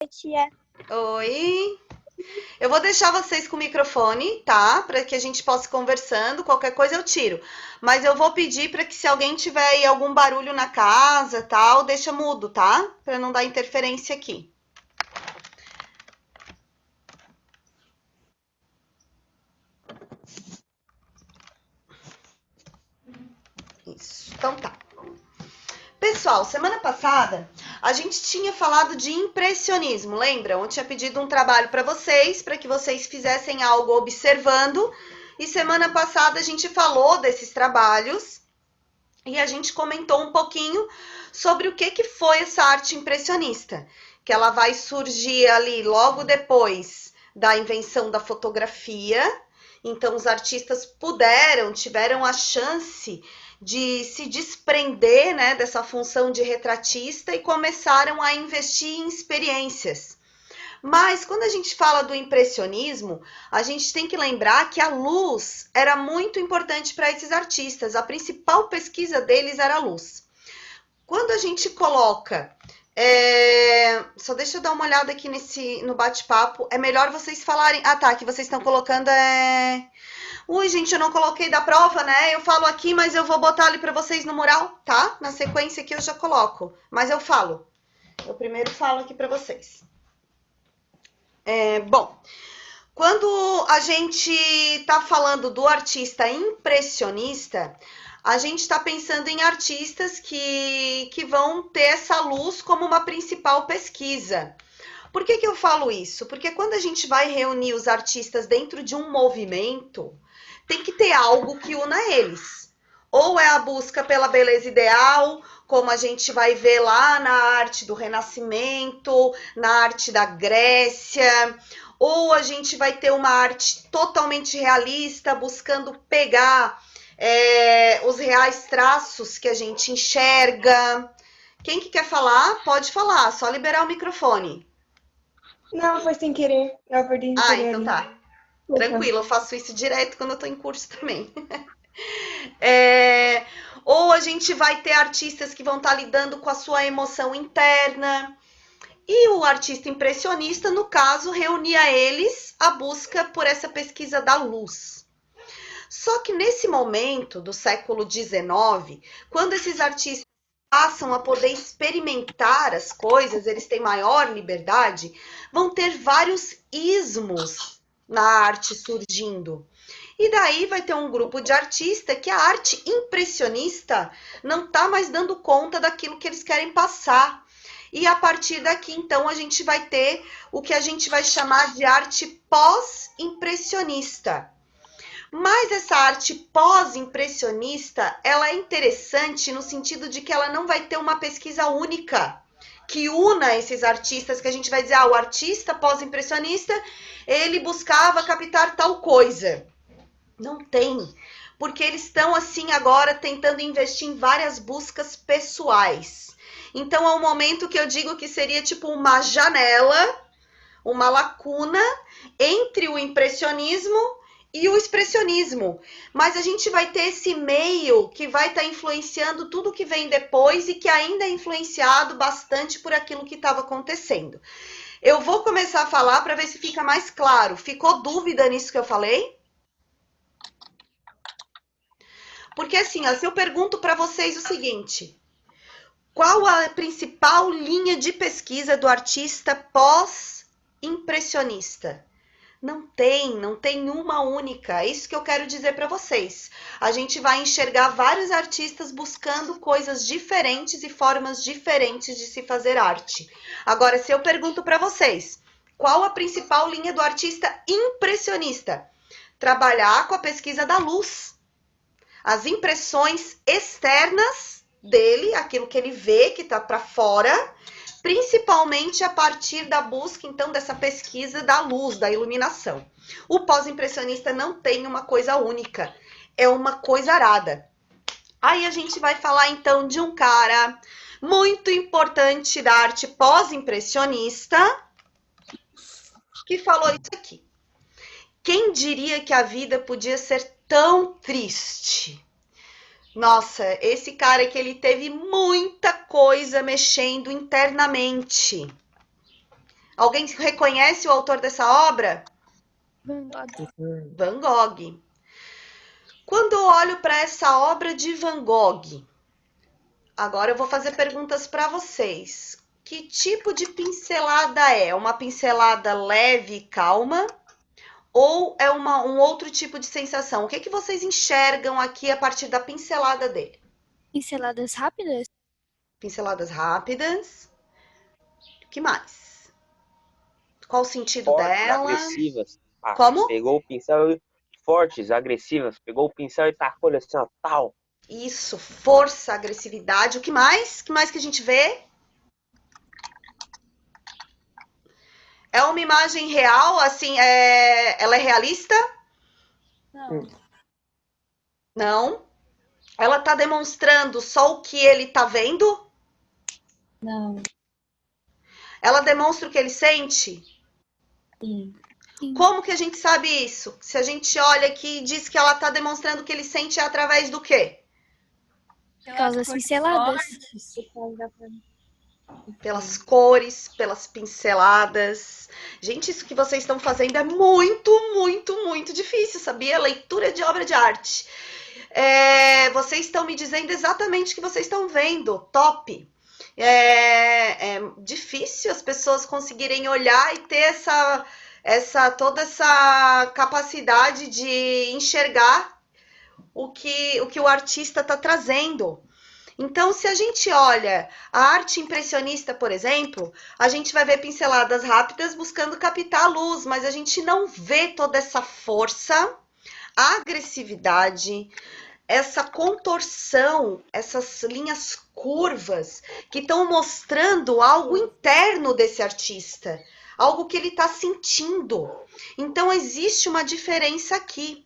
Tia. Oi. Eu vou deixar vocês com o microfone, tá? Para que a gente possa ir conversando. Qualquer coisa eu tiro. Mas eu vou pedir para que se alguém tiver aí algum barulho na casa, tal, deixa mudo, tá? Para não dar interferência aqui. Isso. Então tá. Pessoal, semana passada a gente tinha falado de impressionismo, lembram? Eu tinha pedido um trabalho para que vocês fizessem algo observando. E semana passada a gente falou desses trabalhos e a gente comentou um pouquinho sobre o que foi essa arte impressionista, que ela vai surgir ali logo depois da invenção da fotografia. Então os artistas tiveram a chance de se desprender, né, dessa função de retratista e começaram a investir em experiências. Mas quando a gente fala do impressionismo, a gente tem que lembrar que a luz era muito importante para esses artistas. A principal pesquisa deles era a luz. Quando a gente coloca... Só deixa eu dar uma olhada aqui no bate-papo. É melhor vocês falarem... Ah, tá, que vocês estão colocando Ui, gente, eu não coloquei da prova, né? Eu falo aqui, mas eu vou botar ali para vocês no mural, tá? Na sequência aqui eu já coloco. Mas eu falo. Eu primeiro falo aqui para vocês. Bom, quando a gente está falando do artista impressionista, a gente está pensando em artistas que vão ter essa luz como uma principal pesquisa. Por que eu falo isso? Porque quando a gente vai reunir os artistas dentro de um movimento, tem que ter algo que una eles. Ou é a busca pela beleza ideal, como a gente vai ver lá na arte do Renascimento, na arte da Grécia, ou a gente vai ter uma arte totalmente realista, buscando pegar os reais traços que a gente enxerga. Quem que quer falar? Pode falar, só liberar o microfone. Não, foi sem querer. Eu apertei sem Ah, querer então ali. tá. Opa. Tranquilo, eu faço isso direto quando eu tô em curso também. Ou a gente vai ter artistas que vão estar lidando com a sua emoção interna. E o artista impressionista, no caso, reunia a eles a busca por essa pesquisa da luz. Só que nesse momento do século XIX, quando esses artistas passam a poder experimentar as coisas, eles têm maior liberdade, vão ter vários ismos na arte surgindo. E daí vai ter um grupo de artistas que a arte impressionista não está mais dando conta daquilo que eles querem passar. E a partir daqui, então, a gente vai ter o que a gente vai chamar de arte pós-impressionista. Mas essa arte pós-impressionista, ela é interessante no sentido de que ela não vai ter uma pesquisa única que una esses artistas, que a gente vai dizer, o artista pós-impressionista, ele buscava captar tal coisa. Não tem, porque eles estão assim agora tentando investir em várias buscas pessoais. Então é um momento que eu digo que seria tipo uma janela, uma lacuna entre o impressionismo e o expressionismo. Mas a gente vai ter esse meio que vai estar influenciando tudo que vem depois e que ainda é influenciado bastante por aquilo que estava acontecendo. Eu vou começar a falar para ver se fica mais claro. Ficou dúvida nisso que eu falei? Porque assim, ó, se eu pergunto para vocês o seguinte, qual a principal linha de pesquisa do artista pós-impressionista? Não tem uma única. É isso que eu quero dizer para vocês. A gente vai enxergar vários artistas buscando coisas diferentes e formas diferentes de se fazer arte. Agora, se eu pergunto para vocês, qual a principal linha do artista impressionista? Trabalhar com a pesquisa da luz. As impressões externas dele, aquilo que ele vê que está para fora, principalmente a partir da busca, então, dessa pesquisa da luz, da iluminação. O pós-impressionista não tem uma coisa única, é uma coisa arada. Aí a gente vai falar, então, de um cara muito importante da arte pós-impressionista, que falou isso aqui. Quem diria que a vida podia ser tão triste? Nossa, esse cara que ele teve muita coisa mexendo internamente. Alguém reconhece o autor dessa obra? Van Gogh. Van Gogh. Quando eu olho para essa obra de Van Gogh, agora eu vou fazer perguntas para vocês. Que tipo de pincelada é? Uma pincelada leve e calma? Ou é um outro tipo de sensação? O que, que vocês enxergam aqui a partir da pincelada dele? Pinceladas rápidas? Pinceladas rápidas. O que mais? Qual o sentido Fortes, dela? agressivas. Ah, Como? pegou o pincel fortes, agressivas. Pegou o pincel e tacou assim, ó, tal. Isso, força, agressividade. O que mais? O que mais que a gente vê? É uma imagem real, assim, ela é realista? Não. Não. Ela tá demonstrando só o que ele tá vendo? Não. Ela demonstra o que ele sente? Sim. Como que a gente sabe isso? Se a gente olha aqui e diz que ela tá demonstrando o que ele sente é através do quê? Por causa das pinceladas. Pelas cores, pelas pinceladas. Gente, isso que vocês estão fazendo é muito, muito, muito difícil, sabia? Leitura de obra de arte. Vocês estão me dizendo exatamente o que vocês estão vendo. Top! É difícil as pessoas conseguirem olhar e ter toda essa capacidade de enxergar o que o artista está trazendo. Então, se a gente olha a arte impressionista, por exemplo, a gente vai ver pinceladas rápidas buscando captar a luz, mas a gente não vê toda essa força, agressividade, essa contorção, essas linhas curvas que estão mostrando algo interno desse artista, algo que ele está sentindo. Então, existe uma diferença aqui.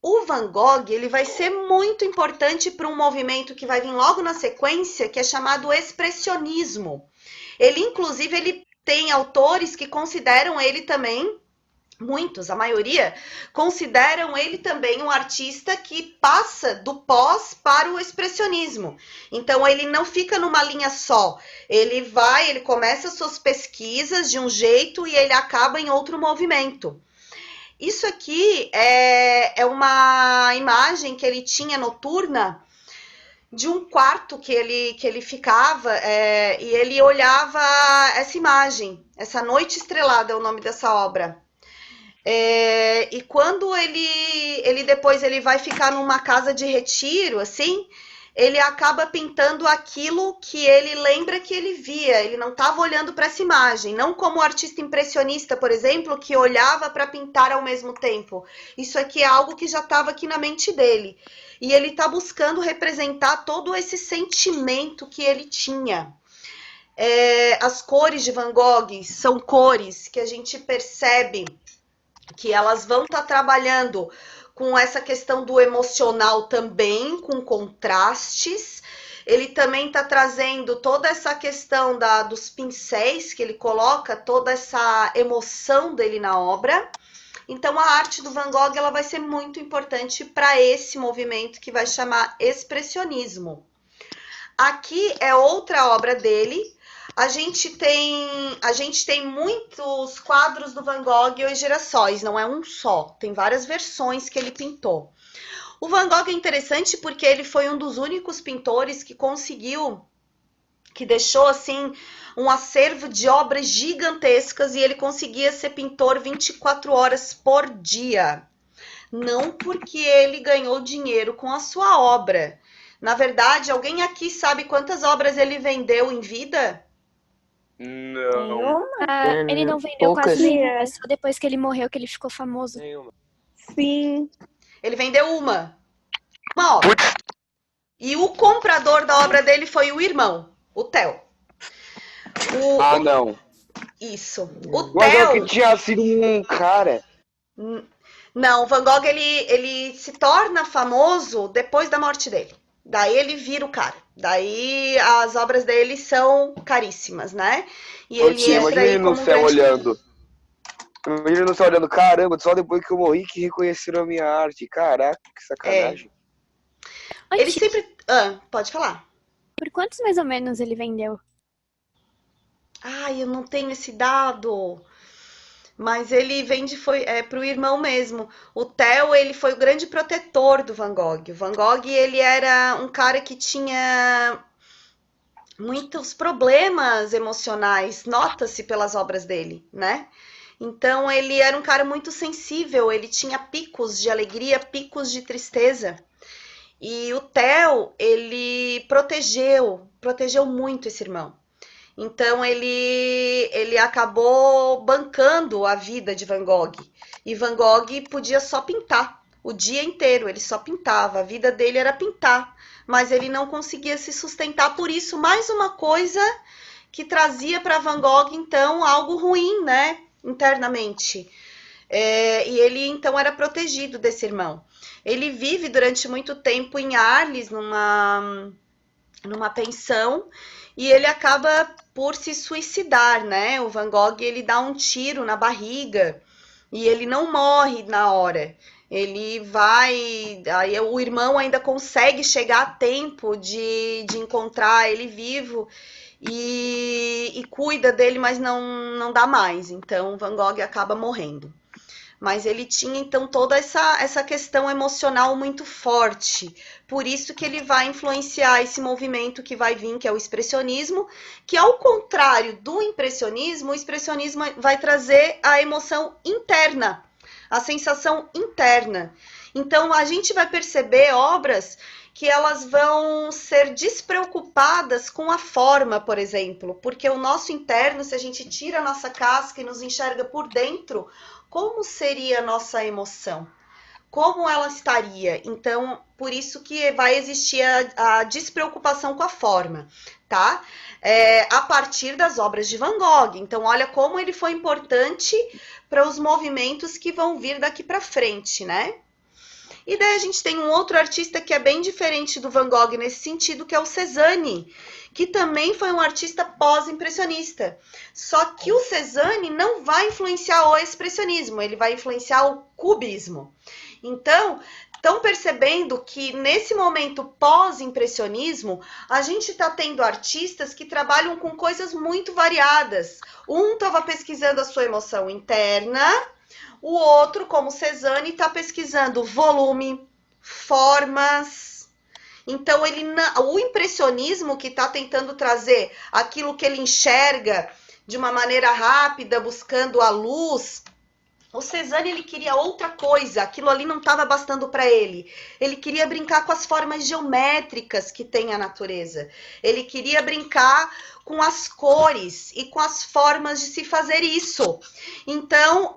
O Van Gogh, ele vai ser muito importante para um movimento que vai vir logo na sequência, que é chamado expressionismo. Ele, inclusive, ele tem autores que consideram ele também, muitos, a maioria, consideram ele também um artista que passa do pós para o expressionismo. Então, ele não fica numa linha só. Ele começa suas pesquisas de um jeito e ele acaba em outro movimento. Isso aqui é uma imagem que ele tinha noturna de um quarto que ele ficava e ele olhava essa imagem. Essa Noite Estrelada é o nome dessa obra. E quando ele depois ele vai ficar numa casa de retiro, assim, ele acaba pintando aquilo que ele lembra que ele via. Ele não estava olhando para essa imagem, não como o artista impressionista, por exemplo, que olhava para pintar ao mesmo tempo. Isso aqui é algo que já estava aqui na mente dele. E ele está buscando representar todo esse sentimento que ele tinha. As cores de Van Gogh são cores que a gente percebe que elas vão estar trabalhando com essa questão do emocional também, com contrastes. Ele também está trazendo toda essa questão dos pincéis que ele coloca, toda essa emoção dele na obra. Então, a arte do Van Gogh ela vai ser muito importante para esse movimento que vai chamar expressionismo. Aqui é outra obra dele. A gente tem muitos quadros do Van Gogh e os girassóis, não é um só, tem várias versões que ele pintou. O Van Gogh é interessante porque ele foi um dos únicos pintores que deixou assim um acervo de obras gigantescas e ele conseguia ser pintor 24 horas por dia. Não porque ele ganhou dinheiro com a sua obra. Na verdade, alguém aqui sabe quantas obras ele vendeu em vida? Não. Ele não vendeu Poucas. quase nenhuma, só depois que ele morreu que ele ficou famoso. Nenhuma. Sim. Ele vendeu uma obra. E o comprador da obra dele foi o irmão, o Theo. Não. Isso. O Mas é Theo... que tinha sido um cara. Não, o Van Gogh ele se torna famoso depois da morte dele. Daí ele vira o cara. Daí as obras dele são caríssimas, né? E ele entra aí como no céu olhando. Imagina no céu olhando, caramba, só depois que eu morri que reconheceram a minha arte. Caraca, que sacanagem. Ele sempre... pode falar. Por quantos mais ou menos ele vendeu? Ai, eu não tenho esse dado. Mas ele pro irmão mesmo. O Theo, ele foi o grande protetor do Van Gogh. O Van Gogh, ele era um cara que tinha muitos problemas emocionais, nota-se pelas obras dele, né? Então ele era um cara muito sensível, ele tinha picos de alegria, picos de tristeza. E o Theo, ele protegeu muito esse irmão. Então ele acabou bancando a vida de Van Gogh. E Van Gogh podia só pintar o dia inteiro, ele só pintava, a vida dele era pintar, mas ele não conseguia se sustentar, por isso mais uma coisa que trazia para Van Gogh então algo ruim, né, internamente. E ele então era protegido desse irmão. Ele vive durante muito tempo em Arles, numa pensão, e ele acaba por se suicidar, né? O Van Gogh, ele dá um tiro na barriga e ele não morre na hora. Ele vai, aí o irmão ainda consegue chegar a tempo de encontrar ele vivo e cuida dele, mas não dá mais. Então, Van Gogh acaba morrendo. Mas ele tinha então toda essa questão emocional muito forte. Por isso que ele vai influenciar esse movimento que vai vir, que é o expressionismo, que ao contrário do impressionismo, o expressionismo vai trazer a emoção interna, a sensação interna. Então a gente vai perceber obras que elas vão ser despreocupadas com a forma, por exemplo, porque o nosso interno, se a gente tira a nossa casca e nos enxerga por dentro, como seria a nossa emoção? Como ela estaria? Então, por isso que vai existir a despreocupação com a forma, tá? A partir das obras de Van Gogh. Então, olha como ele foi importante para os movimentos que vão vir daqui para frente, né? E daí a gente tem um outro artista que é bem diferente do Van Gogh nesse sentido, que é o Cézanne, que também foi um artista pós-impressionista. Só que o Cézanne não vai influenciar o expressionismo, ele vai influenciar o cubismo. Então, estão percebendo que nesse momento pós-impressionismo, a gente está tendo artistas que trabalham com coisas muito variadas. Um estava pesquisando a sua emoção interna, o outro, como Cézanne, está pesquisando volume, formas. Então, o impressionismo que está tentando trazer aquilo que ele enxerga de uma maneira rápida, buscando a luz. O Cézanne, ele queria outra coisa, aquilo ali não estava bastando para ele. Ele queria brincar com as formas geométricas que tem a natureza. Ele queria brincar com as cores e com as formas de se fazer isso. Então,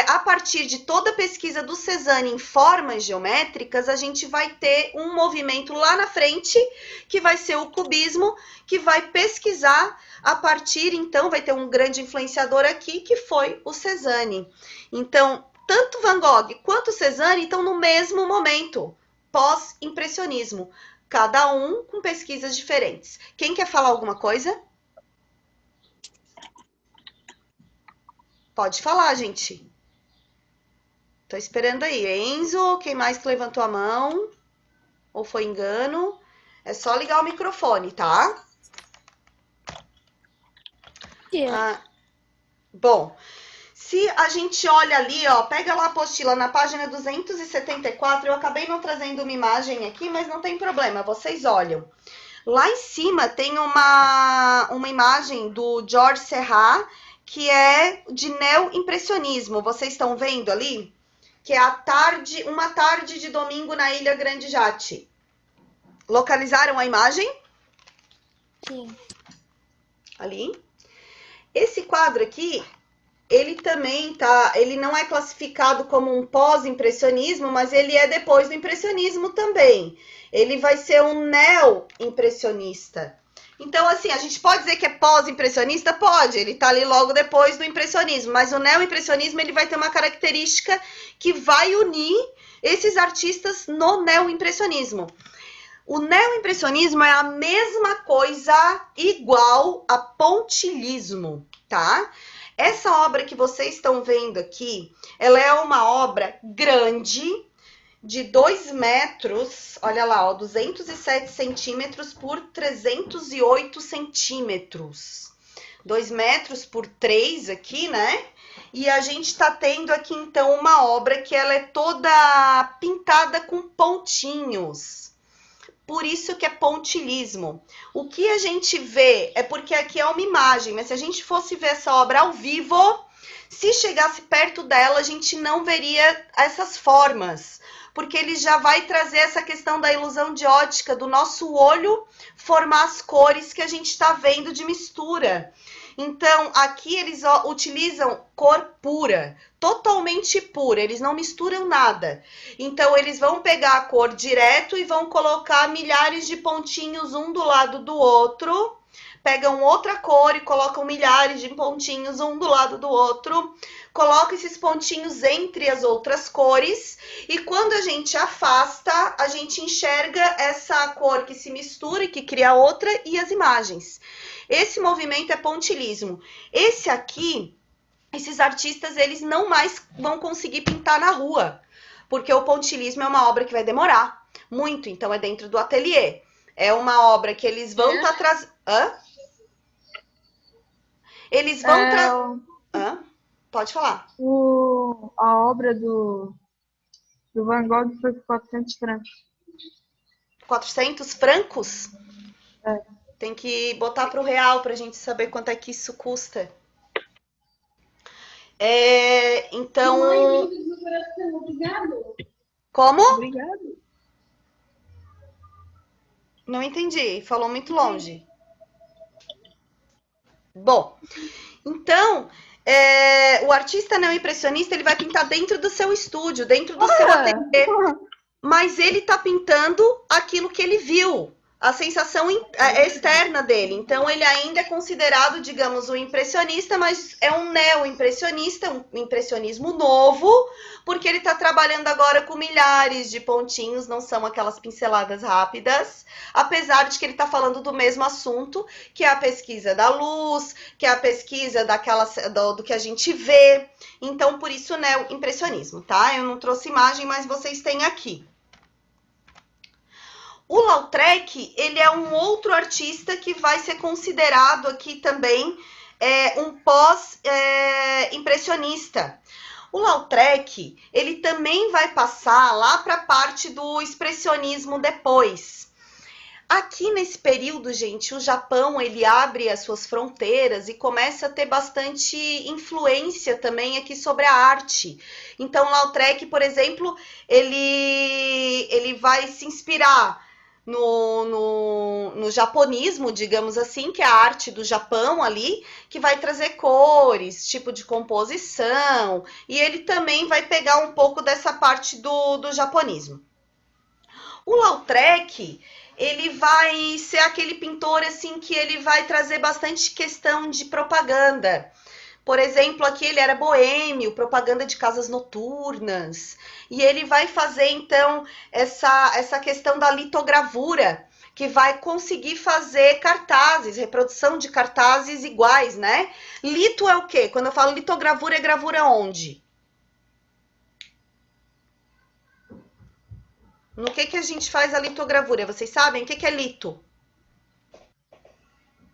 a partir de toda a pesquisa do Cézanne em formas geométricas, a gente vai ter um movimento lá na frente, que vai ser o cubismo, que vai pesquisar a partir, então, vai ter um grande influenciador aqui, que foi o Cézanne. Então, tanto Van Gogh quanto Cézanne estão no mesmo momento, pós-impressionismo. Cada um com pesquisas diferentes. Quem quer falar alguma coisa? Pode falar, gente. Tô esperando aí. Enzo, quem mais que levantou a mão? Ou foi engano? É só ligar o microfone, tá? Bom, se a gente olha ali, ó, pega lá a apostila na página 274, eu acabei não trazendo uma imagem aqui, mas não tem problema, vocês olham. Lá em cima tem uma imagem do Georges Seurat, que é de neo-impressionismo. Vocês estão vendo ali? Que é uma tarde de domingo na Ilha Grande Jatte. Localizaram a imagem? Sim. Ali. Esse quadro aqui, ele também ele não é classificado como um pós-impressionismo, mas ele é depois do impressionismo também. Ele vai ser um neo-impressionista. Então, assim, a gente pode dizer que é pós-impressionista? Pode, ele tá ali logo depois do impressionismo, mas o neo-impressionismo, ele vai ter uma característica que vai unir esses artistas no neo-impressionismo. O neo-impressionismo é a mesma coisa igual a pontilhismo, tá? Essa obra que vocês estão vendo aqui, ela é uma obra grande, de 2 metros, olha lá, ó, 207 centímetros por 308 centímetros. 2 metros por 3 aqui, né? E a gente tá tendo aqui, então, uma obra que ela é toda pintada com pontinhos. Por isso que é pontilhismo. O que a gente vê é porque aqui é uma imagem, mas se a gente fosse ver essa obra ao vivo, se chegasse perto dela, a gente não veria essas formas, porque ele já vai trazer essa questão da ilusão de ótica, do nosso olho formar as cores que a gente está vendo de mistura. Então, aqui eles utilizam cor pura, totalmente pura, eles não misturam nada. Então, eles vão pegar a cor direto e vão colocar milhares de pontinhos um do lado do outro, pegam outra cor e colocam milhares de pontinhos um do lado do outro, colocam esses pontinhos entre as outras cores e quando a gente afasta, a gente enxerga essa cor que se mistura e que cria outra e as imagens. Esse movimento é pontilhismo. Esse aqui, esses artistas, eles não mais vão conseguir pintar na rua, porque o pontilhismo é uma obra que vai demorar muito, então é dentro do ateliê. É uma obra que eles vão estar trazendo... Eles vão trazer... Pode falar. A obra do Van Gogh foi por 400 francos. 400 francos? É. Tem que botar para o real para a gente saber quanto é que isso custa. Então... Como? Obrigado. Não entendi. Falou muito longe. Bom, então... o artista neoimpressionista, ele vai pintar dentro do seu estúdio, dentro do seu ateliê, mas ele tá pintando aquilo que ele viu, a sensação externa dele. Então, ele ainda é considerado, digamos, um impressionista, mas é um neo-impressionista, um impressionismo novo, porque ele tá trabalhando agora com milhares de pontinhos, não são aquelas pinceladas rápidas, apesar de que ele tá falando do mesmo assunto, que é a pesquisa da luz, que é a pesquisa do que a gente vê. Então, por isso, neo-impressionismo, tá? Eu não trouxe imagem, mas vocês têm aqui. O Lautrec, ele é um outro artista que vai ser considerado aqui também um pós-impressionista. O Lautrec, ele também vai passar lá para a parte do expressionismo depois. Aqui nesse período, gente, o Japão, ele abre as suas fronteiras e começa a ter bastante influência também aqui sobre a arte. Então, Lautrec, por exemplo, ele vai se inspirar no japonismo, digamos assim, que é a arte do Japão ali, que vai trazer cores, tipo de composição, e ele também vai pegar um pouco dessa parte do japonismo. O Lautrec, ele vai ser aquele pintor assim que ele vai trazer bastante questão de propaganda. Por exemplo, aqui ele era boêmio, propaganda de casas noturnas. E ele vai fazer, então, essa questão da litogravura, que vai conseguir fazer cartazes, reprodução de cartazes iguais, né? Lito é o quê? Quando eu falo litogravura, é gravura onde? No que a gente faz a litogravura? Vocês sabem? O que é lito?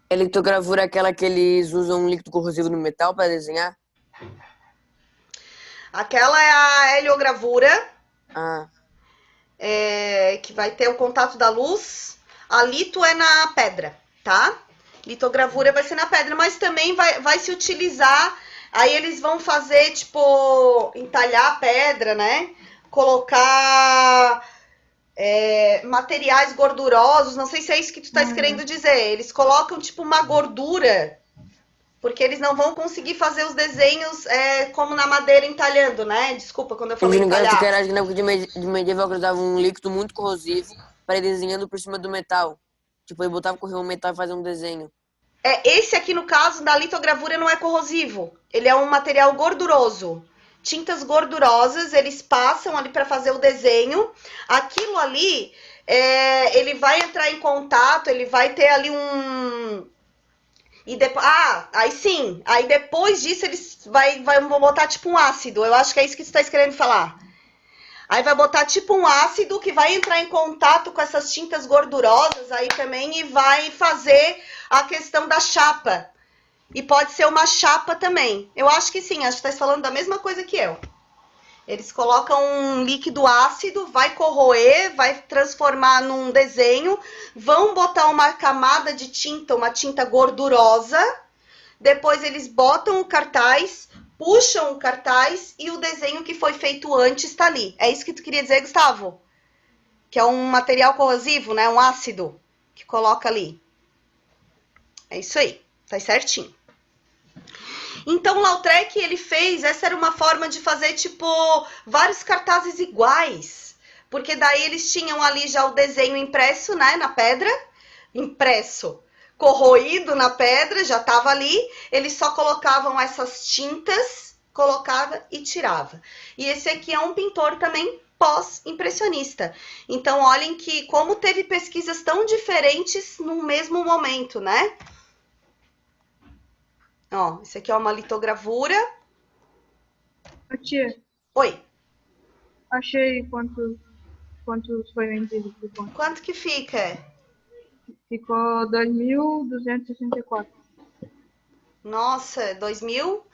A litogravura é aquela que eles usam um líquido corrosivo no metal para desenhar? Aquela é a heliogravura, Ah, que vai ter o contato da luz. A lito é na pedra, tá? Litogravura vai ser na pedra, mas também vai se utilizar. Aí eles vão fazer, tipo, entalhar a pedra, né? Colocar materiais gordurosos, não sei se é isso que tu tá querendo dizer. Eles colocam tipo uma gordura, porque eles não vão conseguir fazer os desenhos como na madeira entalhando, né? Desculpa quando eu falei entalhar. que era na época de medieval que eles usavam um líquido muito corrosivo para ir desenhando por cima do metal. Tipo, ele botava correr um metal e fazer um desenho. Esse aqui, no caso, da litogravura não é corrosivo. Ele é um material gorduroso. Tintas gordurosas, eles passam ali para fazer o desenho. Aquilo ali, ele vai entrar em contato, ele vai ter ali um... E depois, aí sim. Aí depois disso, eles vão botar tipo um ácido. Eu acho que é isso que você está querendo falar. Aí vai botar tipo um ácido que vai entrar em contato com essas tintas gordurosas aí também e vai fazer a questão da chapa. E pode ser uma chapa também. Eu acho que sim, acho que tá falando da mesma coisa que eu. Eles colocam um líquido ácido, vai corroer, vai transformar num desenho, vão botar uma camada de tinta, uma tinta gordurosa, depois eles botam o cartaz, puxam o cartaz e o desenho que foi feito antes está ali. É isso que tu queria dizer, Gustavo? Que é um material corrosivo, né? Um ácido que coloca ali. É isso aí, tá certinho. Então, o Lautrec, ele fez, essa era uma forma de fazer, tipo, vários cartazes iguais. Porque daí eles tinham ali já o desenho impresso, né, na pedra. Impresso, corroído na pedra, já tava ali. Eles só colocavam essas tintas, colocava e tirava. E esse aqui é um pintor também pós-impressionista. Então, olhem que como teve pesquisas tão diferentes no mesmo momento, né? Ó, isso aqui é uma litogravura. Ô, tia, Oi, achei quantos foi vendido por conta. quanto que fica? Ficou 2.264. Nossa, 2000?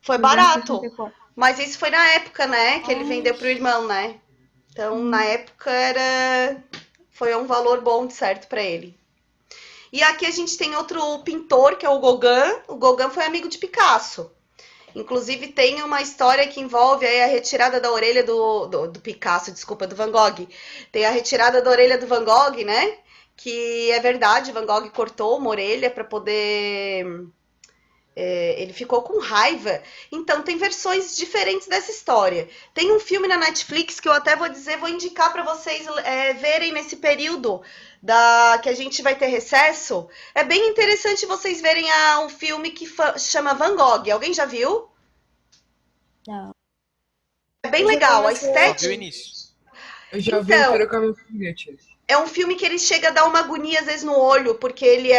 Foi barato. 264. Mas isso foi na época, né? Que ele vendeu pro irmão, né? Então, na época, foi um valor bom, certo, para ele. E aqui a gente tem outro pintor, que é o Gauguin. O Gauguin foi amigo de Picasso. Inclusive, tem uma história que envolve aí a retirada da orelha do Picasso, desculpa, do Van Gogh. Tem a retirada da orelha do Van Gogh, né? Que é verdade, Van Gogh cortou uma orelha para poder... ele ficou com raiva. Então, tem versões diferentes dessa história. Tem um filme na Netflix que eu até vou indicar para vocês verem nesse período que a gente vai ter recesso. É bem interessante vocês verem um filme que chama Van Gogh. Alguém já viu? Não. É bem Eu já legal. A comecei a Só vi o estética... início. Eu já vi Então, inteiro com a minha foguete. é um filme que ele chega a dar uma agonia às vezes no olho, porque ele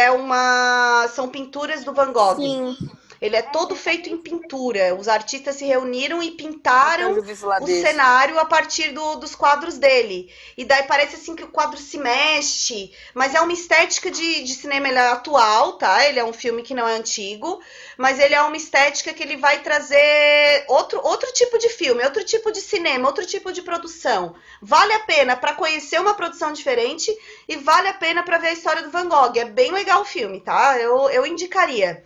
são pinturas do Van Gogh. Sim. Ele é todo feito em pintura. Os artistas se reuniram e Até eu pintaram já ouvi falar o desse. cenário a partir dos quadros dele. E daí parece assim que o quadro se mexe, mas é uma estética de cinema, ele é atual, tá? Ele é um filme que não é antigo, mas ele é uma estética que ele vai trazer outro tipo de filme, outro tipo de cinema, outro tipo de produção. Vale a pena para conhecer uma produção diferente e vale a pena para ver a história do Van Gogh. É bem legal o filme, tá? Eu indicaria.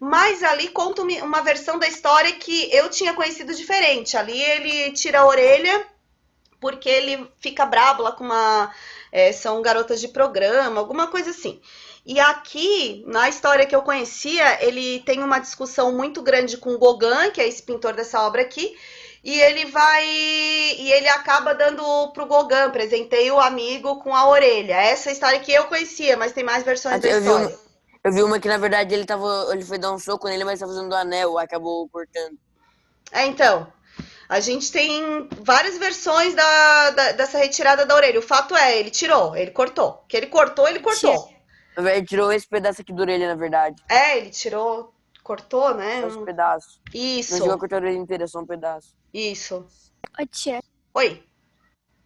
Mas ali conta uma versão da história que eu tinha conhecido diferente. Ali ele tira a orelha porque ele fica brabo lá com são garotas de programa, alguma coisa assim. E aqui, na história que eu conhecia, ele tem uma discussão muito grande com o Gauguin, que é esse pintor dessa obra aqui, e ele acaba dando pro Gauguin, apresentei o amigo com a orelha. Essa é a história que eu conhecia, mas tem mais versões da história. Eu vi uma que, na verdade, ele foi dar um soco nele, mas tava usando o anel, acabou cortando. Então, a gente tem várias versões dessa retirada da orelha. O fato é, ele tirou, ele cortou. Que ele cortou, ele cortou. Ele tirou esse pedaço aqui da orelha, na verdade. Ele tirou, cortou, né? Só esse pedaço. Isso. Não chegou a cortar a orelha inteira, só um pedaço. Isso. Ô, tia, Oi.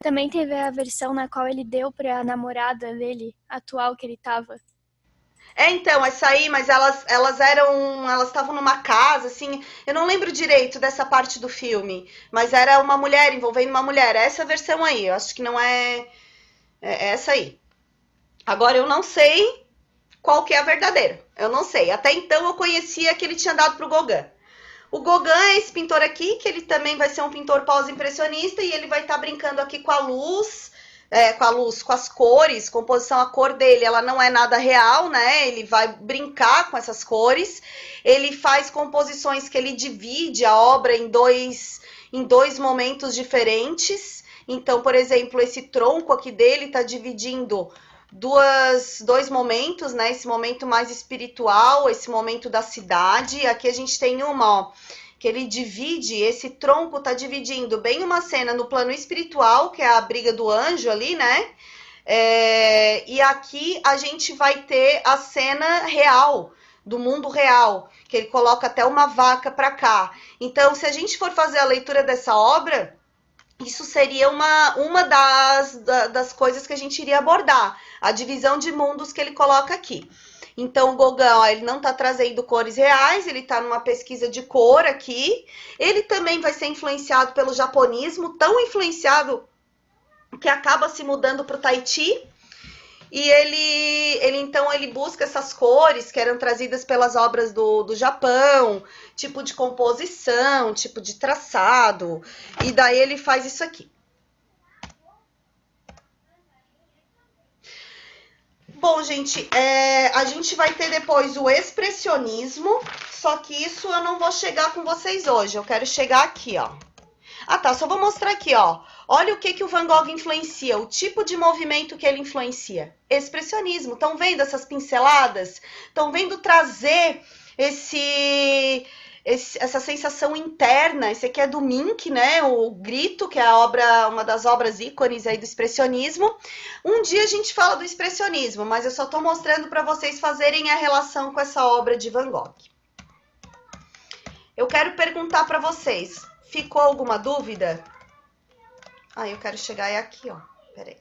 também teve a versão na qual ele deu pra namorada dele, atual que ele tava. Então, essa aí, mas elas estavam numa casa, assim, eu não lembro direito dessa parte do filme, mas era uma mulher, envolvendo uma mulher, essa versão aí, eu acho que não é essa aí. Agora, eu não sei qual que é a verdadeira, eu não sei, até então eu conhecia que ele tinha dado pro Gauguin. O Gauguin é esse pintor aqui, que ele também vai ser um pintor pós-impressionista, e ele vai estar brincando aqui com a luz, com as cores, composição, a cor dele, ela não é nada real, né? Ele vai brincar com essas cores. Ele faz composições que ele divide a obra em dois momentos diferentes. Então, por exemplo, esse tronco aqui dele está dividindo dois momentos, né? Esse momento mais espiritual, esse momento da cidade. Aqui a gente tem que ele divide, esse tronco tá dividindo bem uma cena no plano espiritual, que é a briga do anjo ali, né? E aqui a gente vai ter a cena real, do mundo real, que ele coloca até uma vaca para cá. Então, se a gente for fazer a leitura dessa obra, Isso seria uma das coisas que a gente iria abordar, a divisão de mundos que ele coloca aqui. Então, o Gauguin, ó, ele não está trazendo cores reais, ele está numa pesquisa de cor aqui. Ele também vai ser influenciado pelo japonismo, tão influenciado que acaba se mudando para o Tahiti. E então ele busca essas cores que eram trazidas pelas obras do Japão, tipo de composição, tipo de traçado, e daí ele faz isso aqui. Bom, gente, a gente vai ter depois o expressionismo, só que isso eu não vou chegar com vocês hoje, eu quero chegar aqui, ó. Ah, tá, só vou mostrar aqui, ó. Olha o que o Van Gogh influencia, o tipo de movimento que ele influencia. Expressionismo. Estão vendo essas pinceladas? Estão vendo trazer essa sensação interna? Esse aqui é do Mink, né? O Grito, que é uma das obras ícones aí do expressionismo. Um dia a gente fala do expressionismo, mas eu só estou mostrando para vocês fazerem a relação com essa obra de Van Gogh. Eu quero perguntar para vocês, ficou alguma dúvida? Ah, eu quero chegar aqui, ó. Peraí.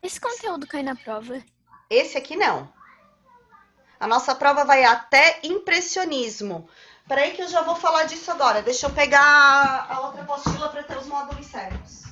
Esse conteúdo cai na prova? Esse aqui não. A nossa prova vai até impressionismo. Peraí que eu já vou falar disso agora. Deixa eu pegar a outra apostila para ter os módulos certos.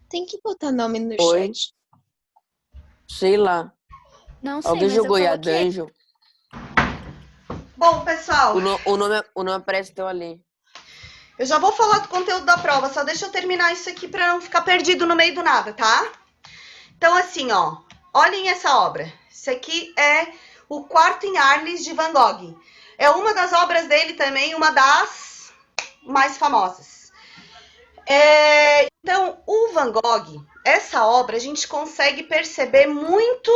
Tem que botar nome no Oi. chat. Sei lá. Não sei, Alguém mas eu jogou coloquei. Dungeon? Bom, pessoal, O nome aparece teu ali. eu já vou falar do conteúdo da prova, só deixa eu terminar isso aqui para não ficar perdido no meio do nada, tá? Então, assim, ó, olhem essa obra. Isso aqui é o Quarto em Arles de Van Gogh. É uma das obras dele também, uma das mais famosas. Então, o Van Gogh, essa obra, a gente consegue perceber muito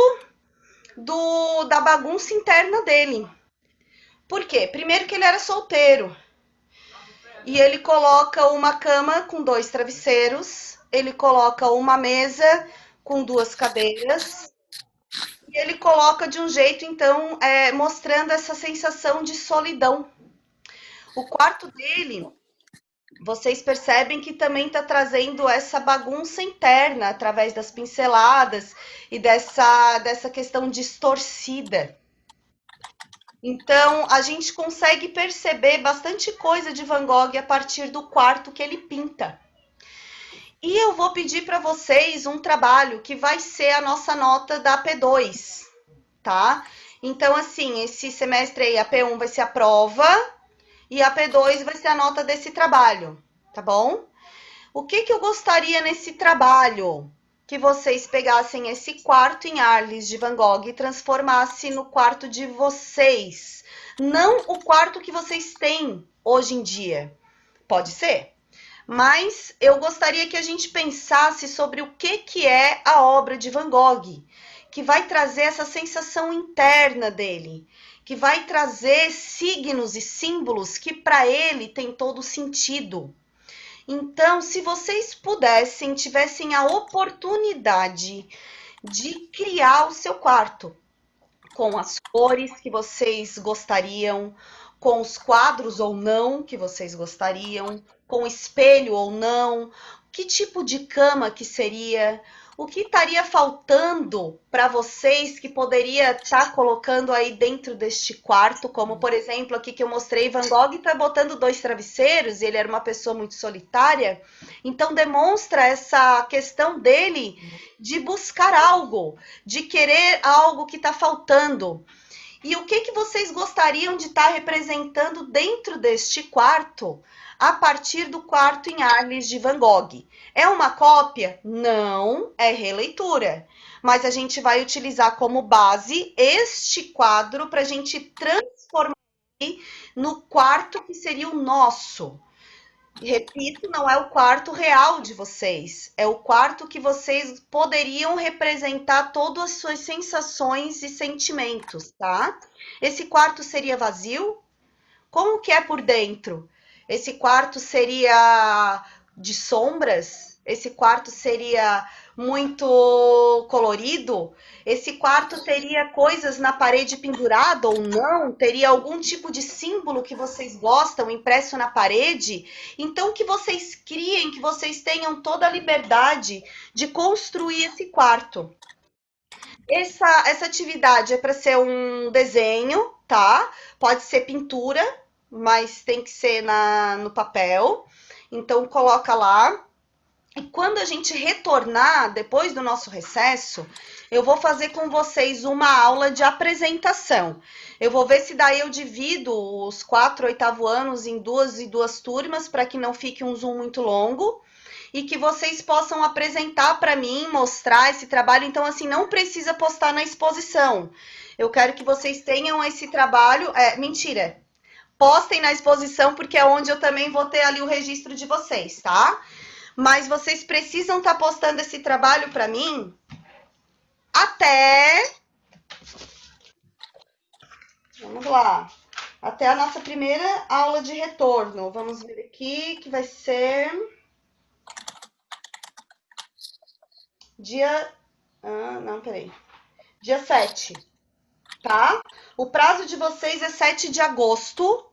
da bagunça interna dele. Por quê? Primeiro que ele era solteiro. E ele coloca uma cama com 2 travesseiros, ele coloca uma mesa com 2 cadeiras, e ele coloca de um jeito, então, mostrando essa sensação de solidão. O quarto dele, vocês percebem que também está trazendo essa bagunça interna através das pinceladas e dessa questão distorcida. Então, a gente consegue perceber bastante coisa de Van Gogh a partir do quarto que ele pinta. E eu vou pedir para vocês um trabalho que vai ser a nossa nota da P2, tá? Então, assim, esse semestre aí, a P1 vai ser a prova e a P2 vai ser a nota desse trabalho, tá bom? O que eu gostaria nesse trabalho? Que vocês pegassem esse quarto em Arles de Van Gogh e transformassem no quarto de vocês. Não o quarto que vocês têm hoje em dia. Pode ser? Mas eu gostaria que a gente pensasse sobre o que é a obra de Van Gogh, que vai trazer essa sensação interna dele, que vai trazer signos e símbolos que para ele tem todo sentido. Então, se vocês pudessem, tivessem a oportunidade de criar o seu quarto com as cores que vocês gostariam, com os quadros ou não que vocês gostariam, com espelho ou não, que tipo de cama que seria, o que estaria faltando para vocês que poderia estar colocando aí dentro deste quarto, como por exemplo aqui que eu mostrei, Van Gogh está botando 2 travesseiros, ele era uma pessoa muito solitária, então demonstra essa questão dele de buscar algo, de querer algo que está faltando. E o que vocês gostariam de estar representando dentro deste quarto a partir do quarto em Arles de Van Gogh? É uma cópia? Não, é releitura. Mas a gente vai utilizar como base este quadro para a gente transformar no quarto que seria o nosso. Repito, não é o quarto real de vocês. É o quarto que vocês poderiam representar todas as suas sensações e sentimentos, tá? Esse quarto seria vazio? Como que é por dentro? Esse quarto seria de sombras? Esse quarto seria muito colorido? Esse quarto teria coisas na parede pendurada ou não? Teria algum tipo de símbolo que vocês gostam impresso na parede? Então, que vocês criem, que vocês tenham toda a liberdade de construir esse quarto. Essa atividade é para ser um desenho, tá? Pode ser pintura, mas tem que ser no papel. Então, coloca lá. E quando a gente retornar, depois do nosso recesso, eu vou fazer com vocês uma aula de apresentação. Eu vou ver se daí eu divido os 4 oitavo anos em duas turmas, para que não fique um Zoom muito longo. E que vocês possam apresentar para mim, mostrar esse trabalho. Então, assim, não precisa postar na exposição. Eu quero que vocês tenham esse trabalho. Mentira. Postem na exposição, porque é onde eu também vou ter ali o registro de vocês, tá? Mas vocês precisam estar postando esse trabalho para mim até... Vamos lá. Até a nossa primeira aula de retorno. Vamos ver aqui, que vai ser... Dia 7, tá? O prazo de vocês é 7 de agosto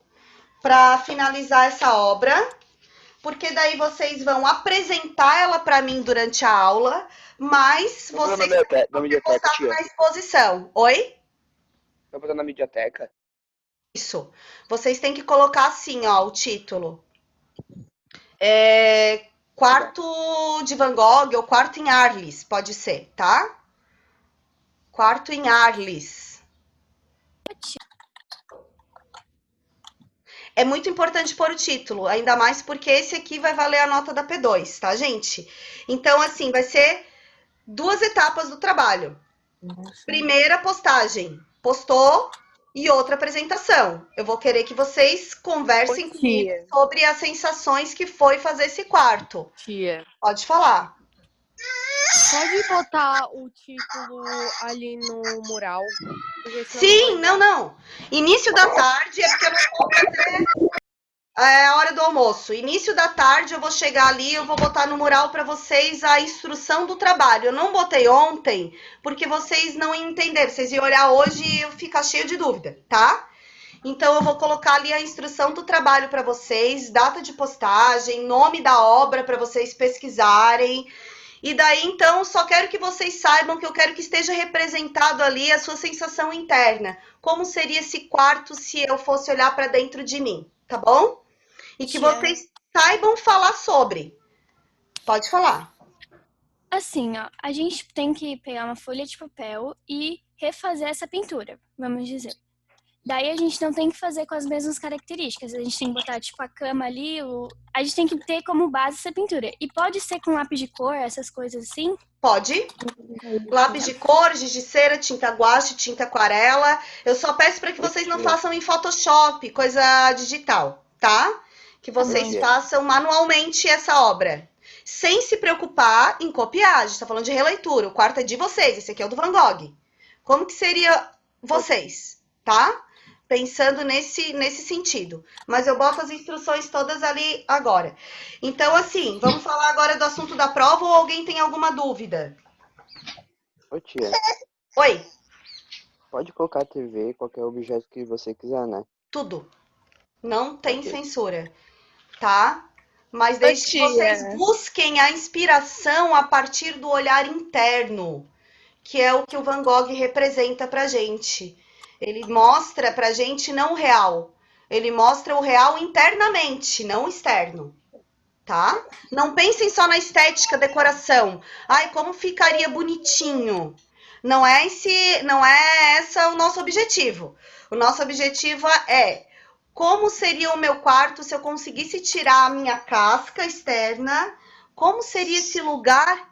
para finalizar essa obra, porque daí vocês vão apresentar ela para mim durante a aula, mas vocês Na vão mediateca, postar tia. na exposição. Oi? Tá botando na mediateca? Isso. Vocês têm que colocar assim, ó, o título. Quarto de Van Gogh ou quarto em Arles, pode ser, tá? Quarto em Arles. É muito importante pôr o título, ainda mais porque esse aqui vai valer a nota da P2, tá, gente? Então, assim, vai ser 2 etapas do trabalho. Primeira postagem, postou, e outra apresentação. Eu vou querer que vocês conversem comigo sobre as sensações que foi fazer esse quarto. Tia, Pode falar. Pode botar o título ali no mural? Porque senão eu Sim, vou não. Início da tarde é porque eu não vou fazer a hora do almoço. Início da tarde eu vou chegar ali, eu vou botar no mural para vocês a instrução do trabalho. Eu não botei ontem porque vocês não entenderam. Vocês iam olhar hoje e eu ficar cheio de dúvida, tá? Então eu vou colocar ali a instrução do trabalho para vocês, data de postagem, nome da obra para vocês pesquisarem. E daí, então, só quero que vocês saibam que eu quero que esteja representado ali a sua sensação interna. Como seria esse quarto se eu fosse olhar para dentro de mim, tá bom? E que vocês saibam falar sobre. Pode falar. Assim, ó, a gente tem que pegar uma folha de papel e refazer essa pintura, vamos dizer. Daí a gente não tem que fazer com as mesmas características. A gente tem que botar, tipo, a cama ali, a gente tem que ter como base essa pintura. E pode ser com lápis de cor, essas coisas assim? Pode. Lápis de cor, giz de cera, tinta guache, tinta aquarela. Eu só peço para que vocês não façam em Photoshop, coisa digital, tá? Que vocês façam manualmente essa obra. Sem se preocupar em copiar. A gente tá falando de releitura. O quarto é de vocês. Esse aqui é o do Van Gogh. Como que seria vocês, tá? Pensando nesse sentido. Mas eu boto as instruções todas ali agora. Então, assim, vamos falar agora do assunto da prova ou alguém tem alguma dúvida? Ô tia, Oi, pode colocar a TV, qualquer objeto que você quiser, né? tudo. Não tem Ok. censura, tá? Mas desde que tia. vocês busquem a inspiração a partir do olhar interno, que é o que o Van Gogh representa pra gente. Ele mostra pra gente não o real. Ele mostra o real internamente, não externo. Tá? Não pensem só na estética, decoração. Ai, como ficaria bonitinho. Não é esse o nosso objetivo. O nosso objetivo é como seria o meu quarto se eu conseguisse tirar a minha casca externa? Como seria esse lugar?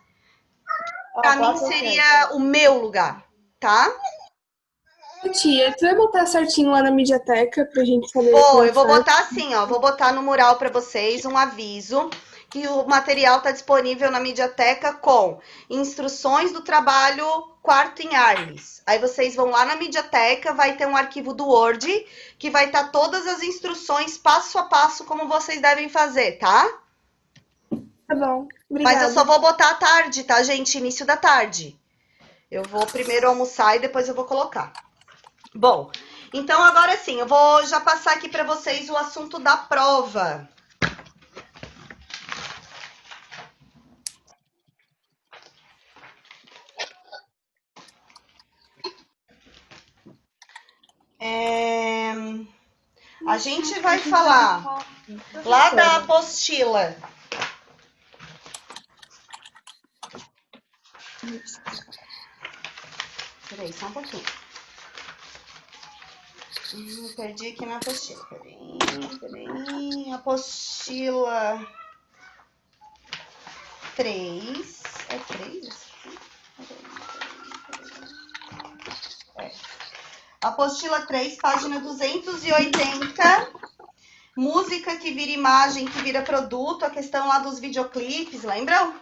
Para mim seria o meu lugar, tá? Tia, tu vai botar certinho lá na Mediateca pra gente saber Eu vou botar assim, ó, vou botar no mural para vocês um aviso que o material está disponível na Mediateca com instruções do trabalho quarto em Arles. Aí vocês vão lá na Mediateca, vai ter um arquivo do Word que vai estar todas as instruções passo a passo como vocês devem fazer, tá? Tá bom, obrigada. Mas eu só vou botar à tarde, tá, gente? Início da tarde. Eu vou primeiro almoçar e depois eu vou colocar. Bom, então agora sim, eu vou já passar aqui para vocês o assunto da prova. A gente vai falar lá da apostila. Peraí, só um pouquinho. Perdi aqui na apostila. Peraí. Apostila 3. É 3? Apostila 3, página 280. Música que vira imagem, que vira produto. A questão lá dos videoclipes, lembram?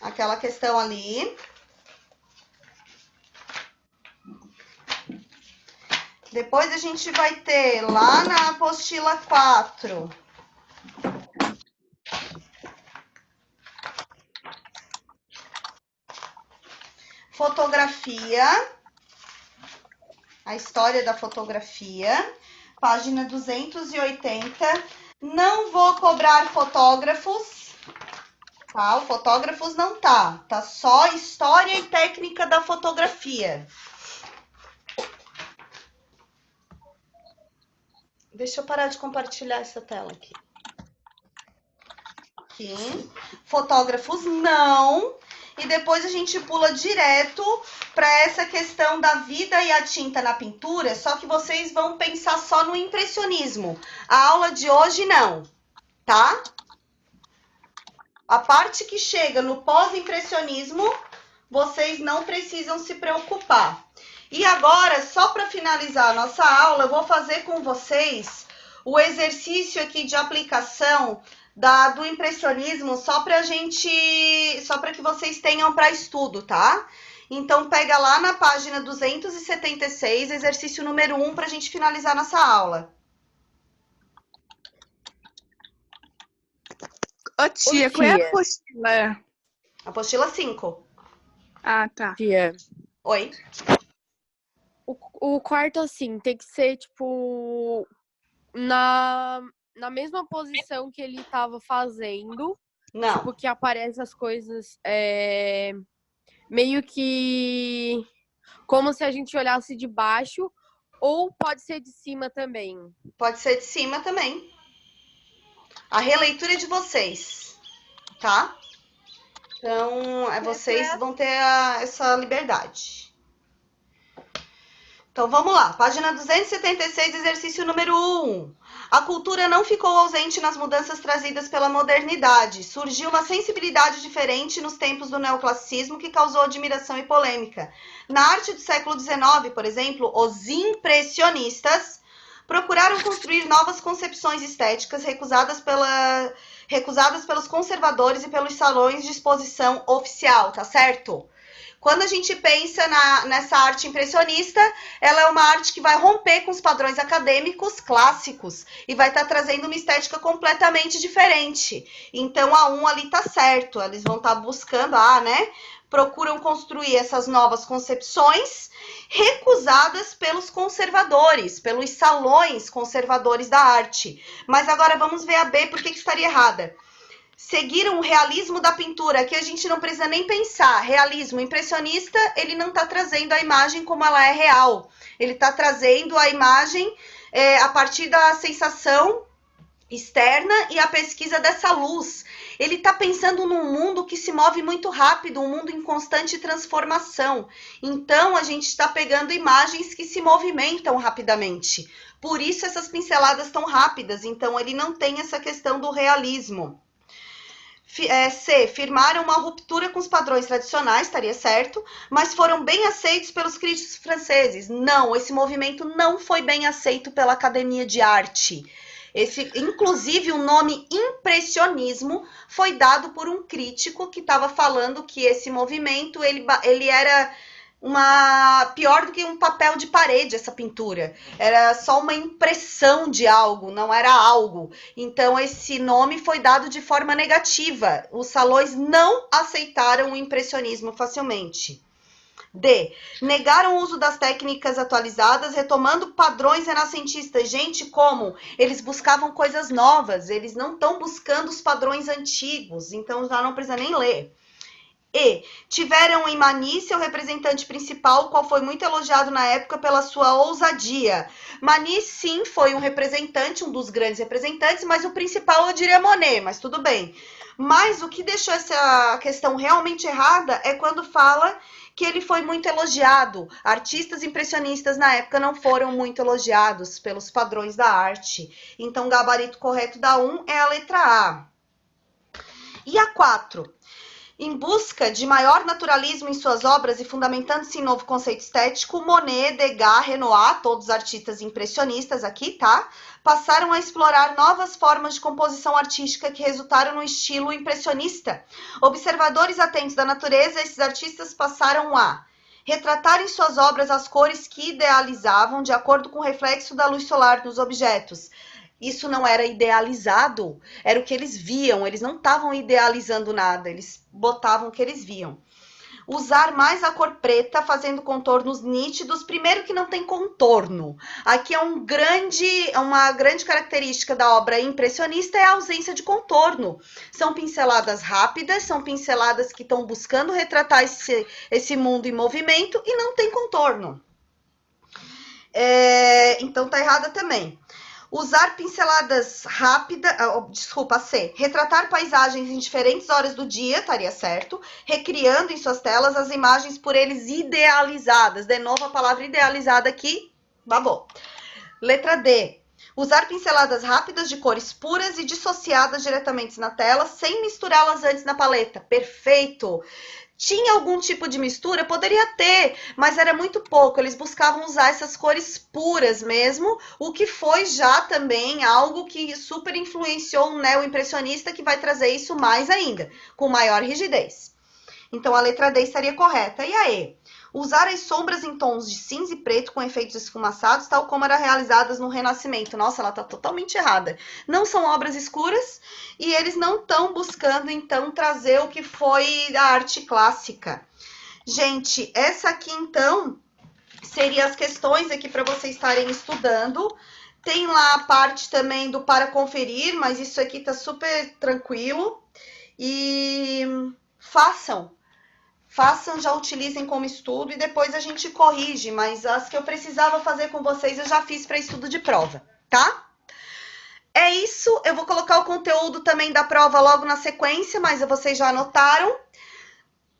Aquela questão ali. Depois a gente vai ter lá na apostila 4. Fotografia. A história da fotografia. Página 280. Não vou cobrar fotógrafos. Tá? O fotógrafos não tá. Tá só história e técnica da fotografia. Deixa eu parar de compartilhar essa tela aqui. Aqui. Fotógrafos não. E depois a gente pula direto para essa questão da vida e a tinta na pintura, só que vocês vão pensar só no impressionismo. A aula de hoje não, tá? A parte que chega no pós-impressionismo, vocês não precisam se preocupar. E agora, só para finalizar a nossa aula, eu vou fazer com vocês o exercício aqui de aplicação do impressionismo, só para que vocês tenham para estudo, tá? Então, pega lá na página 276, exercício número 1, para a gente finalizar nossa aula. Ô, tia, qual é a apostila? Apostila 5. Ah, tá. Tia, Oi? o quarto, assim, tem que ser, tipo, na mesma posição que ele tava fazendo. Não. Tipo, que aparece as coisas meio que como se a gente olhasse de baixo, ou pode ser de cima também? Pode ser de cima também. A releitura é de vocês, tá? Então, vocês vão ter essa liberdade. Então, vamos lá. Página 276, exercício número 1. A cultura não ficou ausente nas mudanças trazidas pela modernidade. Surgiu uma sensibilidade diferente nos tempos do neoclassicismo que causou admiração e polêmica. Na arte do século XIX, por exemplo, os impressionistas procuraram construir novas concepções estéticas recusadas pelos conservadores e pelos salões de exposição oficial, tá certo? Quando a gente pensa nessa arte impressionista, ela é uma arte que vai romper com os padrões acadêmicos clássicos e vai estar trazendo uma estética completamente diferente. Então, a 1 ali tá certo, eles vão estar buscando, procuram construir essas novas concepções recusadas pelos conservadores, pelos salões conservadores da arte. Mas agora vamos ver a B, por que estaria errada. Seguiram o realismo da pintura, aqui a gente não precisa nem pensar. Realismo impressionista, ele não está trazendo a imagem como ela é real. Ele está trazendo a imagem a partir da sensação externa e a pesquisa dessa luz. Ele está pensando num mundo que se move muito rápido, um mundo em constante transformação. Então, a gente está pegando imagens que se movimentam rapidamente. Por isso, essas pinceladas tão rápidas. Então, ele não tem essa questão do realismo. C. Firmaram uma ruptura com os padrões tradicionais, estaria certo, mas foram bem aceitos pelos críticos franceses. Não, esse movimento não foi bem aceito pela Academia de Arte. Inclusive, o nome impressionismo foi dado por um crítico que estava falando que esse movimento ele era pior do que um papel de parede, essa pintura. Era só uma impressão de algo, não era algo. Então, esse nome foi dado de forma negativa. Os salões não aceitaram o impressionismo facilmente. D. Negaram o uso das técnicas atualizadas, retomando padrões renascentistas. Gente, como? Eles buscavam coisas novas, eles não estão buscando os padrões antigos, então já não precisa nem ler. E. Tiveram em Mani seu representante principal, o qual foi muito elogiado na época pela sua ousadia. Mani, sim, foi um representante, um dos grandes representantes, mas o principal eu diria Monet, mas tudo bem. Mas o que deixou essa questão realmente errada é quando fala que ele foi muito elogiado. Artistas impressionistas na época não foram muito elogiados pelos padrões da arte. Então, o gabarito correto da 1 é a letra A. E a 4? Em busca de maior naturalismo em suas obras e fundamentando-se em novo conceito estético, Monet, Degas, Renoir, todos artistas impressionistas aqui, tá? Passaram a explorar novas formas de composição artística que resultaram no estilo impressionista. Observadores atentos da natureza, esses artistas passaram a retratar em suas obras as cores que idealizavam de acordo com o reflexo da luz solar nos objetos. Isso não era idealizado, era o que eles viam, eles não estavam idealizando nada, eles botavam o que eles viam. Usar mais a cor preta, fazendo contornos nítidos, primeiro que não tem contorno. Aqui é uma grande característica da obra impressionista é a ausência de contorno. São pinceladas rápidas, são pinceladas que estão buscando retratar esse mundo em movimento e não tem contorno. Então tá errada também. Usar pinceladas rápidas, C. Retratar paisagens em diferentes horas do dia, estaria certo. Recriando em suas telas as imagens por eles idealizadas. De novo a palavra idealizada aqui, babou. Letra D. Usar pinceladas rápidas de cores puras e dissociadas diretamente na tela, sem misturá-las antes na paleta. Perfeito! Tinha algum tipo de mistura? Poderia ter, mas era muito pouco. Eles buscavam usar essas cores puras mesmo, o que foi já também algo que super influenciou o neo-impressionista, que vai trazer isso mais ainda, com maior rigidez. Então, a letra D estaria correta. E a E? Usar as sombras em tons de cinza e preto com efeitos esfumaçados, tal como eram realizadas no Renascimento. Nossa, ela está totalmente errada. Não são obras escuras e eles não estão buscando, então, trazer o que foi a arte clássica. Gente, essa aqui, então, seria as questões aqui para vocês estarem estudando. Tem lá a parte também do para conferir, mas isso aqui tá super tranquilo. E façam, já utilizem como estudo e depois a gente corrige, mas as que eu precisava fazer com vocês eu já fiz para estudo de prova, tá? É isso, eu vou colocar o conteúdo também da prova logo na sequência, mas vocês já anotaram.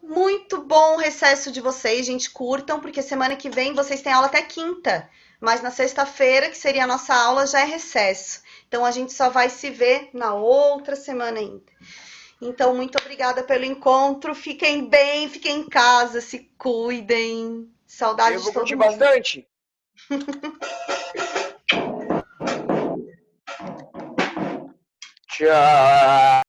Muito bom o recesso de vocês, gente, curtam, porque semana que vem vocês têm aula até quinta, mas na sexta-feira, que seria a nossa aula, já é recesso. Então, a gente só vai se ver na outra semana ainda. Então, muito obrigada pelo encontro. Fiquem bem, fiquem em casa, se cuidem. Saudades de todo mundo. Eu vou curtir bastante. Tchau.